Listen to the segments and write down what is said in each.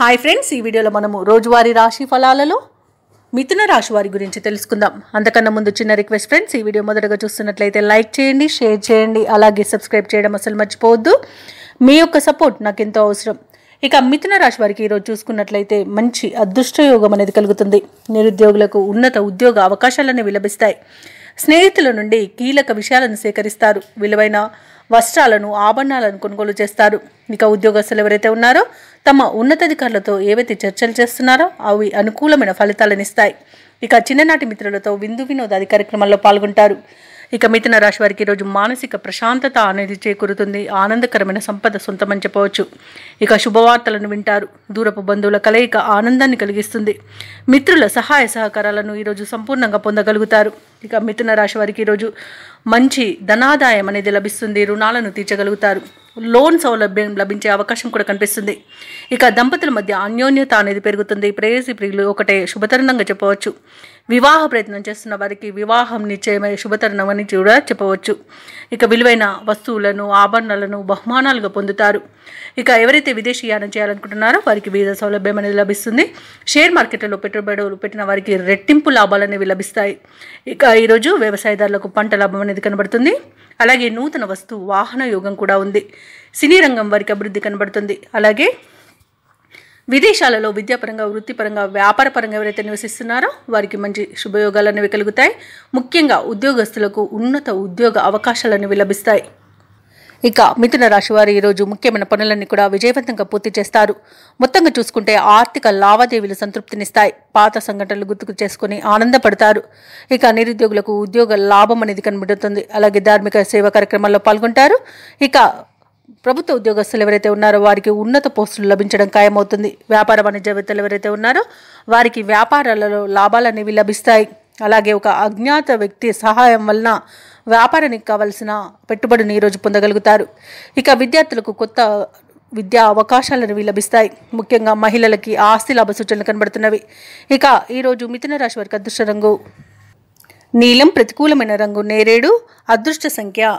Hi friends, ఈ వీడియోలో మనము రోజువారీ రాశి ఫలాలలో మిథున రాశి వారి గురించి తెలుసుకుందాం. అంతకన్నా ముందు చిన్న రిక్వెస్ట్ ఫ్రెండ్స్, ఈ వీడియో మొదటగా చూస్తున్నట్లయితే లైక్ చేయండి, షేర్ చేయండి, అలాగే సబ్స్క్రైబ్ చేయడం అసలు మర్చిపోవద్దు. మీ యొక్క సపోర్ట్ నాకు ఎంతో అవసరం. ఇక మిథున రాశి వారికి ఈరోజు చూసుకున్నట్లయితే మంచి అదృష్టయోగం అనేది కలుగుతుంది. నిరుద్యోగులకు ఉన్నత ఉద్యోగ అవకాశాలన్నీ లభిస్తాయి. స్నేహితుల నుండి కీలక విషయాలను సేకరిస్తారు. విలువైన వస్త్రాలను, ఆభరణాలను కొనుగోలు చేస్తారు. ఇక ఉద్యోగస్తులు ఎవరైతే ఉన్నారో తమ ఉన్నతాధికారులతో ఏవైతే చర్చలు చేస్తున్నారో అవి అనుకూలమైన ఫలితాలను ఇస్తాయి. ఇక చిన్ననాటి మిత్రులతో విందు వినోదాది కార్యక్రమాల్లో పాల్గొంటారు. ఇక మిథున రాశి వారికి ఈరోజు మానసిక ప్రశాంతత అనేది చేకూరుతుంది. ఆనందకరమైన సంపద సొంతమని చెప్పవచ్చు. ఇక శుభవార్తలను వింటారు. దూరపు బంధువుల కలయిక ఆనందాన్ని కలిగిస్తుంది. మిత్రుల సహాయ సహకారాలను ఈరోజు సంపూర్ణంగా పొందగలుగుతారు. ఇక మిథున రాశి వారికి ఈరోజు మంచి ధనాదాయం అనేది లభిస్తుంది. రుణాలను తీర్చగలుగుతారు. లోన్ సౌలభ్యం లభించే అవకాశం కూడా కనిపిస్తుంది. ఇక దంపతుల మధ్య అన్యోన్యత అనేది పెరుగుతుంది. ప్రేయసి ప్రియులు ఒకటే శుభతరుణంగా చెప్పవచ్చు. వివాహ ప్రయత్నం చేస్తున్న వారికి వివాహం నిశ్చయమై శుభతరుణం అని కూడా చెప్పవచ్చు. ఇక విలువైన వస్తువులను, ఆభరణాలను బహుమానాలుగా పొందుతారు. ఇక ఎవరైతే విదేశీయానం చేయాలనుకుంటున్నారో వారికి వీసా సౌలభ్యం అనేది లభిస్తుంది. షేర్ మార్కెట్లలో పెట్టుబడులు పెట్టిన వారికి రెట్టింపు లాభాలు అనేవి లభిస్తాయి. ఇక ఈరోజు వ్యవసాయదారులకు పంట లాభం అనేది కనబడుతుంది. అలాగే నూతన వస్తు వాహన యోగం కూడా ఉంది. సినీ రంగం వారికి అభివృద్ధి కనబడుతుంది. అలాగే విదేశాలలో విద్యాపరంగా, వృత్తిపరంగా, వ్యాపారపరంగా ఎవరైతే నివసిస్తున్నారో వారికి మంచి శుభయోగాలు అనేవి కలుగుతాయి. ముఖ్యంగా ఉద్యోగస్తులకు ఉన్నత ఉద్యోగ అవకాశాలు అనేవి లభిస్తాయి. ఇక మిథున రాశి వారు ఈరోజు ముఖ్యమైన పనులన్నీ కూడా విజయవంతంగా పూర్తి చేస్తారు. మొత్తంగా చూసుకుంటే ఆర్థిక లావాదేవీలు సంతృప్తినిస్తాయి. పాత సంఘటనలు గుర్తుకు చేసుకుని ఆనందపడతారు. ఇక నిరుద్యోగులకు ఉద్యోగ లాభం అనేది కనబడుతుంది. అలాగే ధార్మిక సేవా కార్యక్రమాల్లో పాల్గొంటారు. ఇక ప్రభుత్వ ఉద్యోగస్తులు ఎవరైతే ఉన్నారో వారికి ఉన్నత పోస్టులు లభించడం ఖాయమవుతుంది. వ్యాపార వాణిజ్యవేత్తలు ఎవరైతే ఉన్నారో వారికి వ్యాపారాలలో లాభాలు అనేవి లభిస్తాయి. అలాగే ఒక అజ్ఞాత వ్యక్తి సహాయం వలన వ్యాపారానికి కావలసిన పెట్టుబడిని ఈరోజు పొందగలుగుతారు. ఇక విద్యార్థులకు కొత్త విద్యా అవకాశాలను లభిస్తాయి. ముఖ్యంగా మహిళలకి ఆస్తి లాభ సూచనలు కనబడుతున్నవి. ఇక ఈరోజు మిథున రాశి వారికి అదృష్ట రంగు నీలం, ప్రతికూలమైన రంగు నేరేడు, అదృష్ట సంఖ్య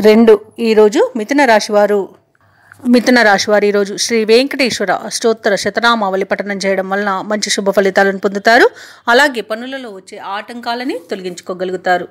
2. ఈరోజు మిథున రాశి వారు ఈరోజు శ్రీ వెంకటేశ్వర అష్టోత్తర శతనామావళి పఠనం చేయడం వలన మంచి శుభ ఫలితాలను పొందుతారు. అలాగే పనులలో వచ్చే ఆటంకాలని తొలగించుకోగలుగుతారు.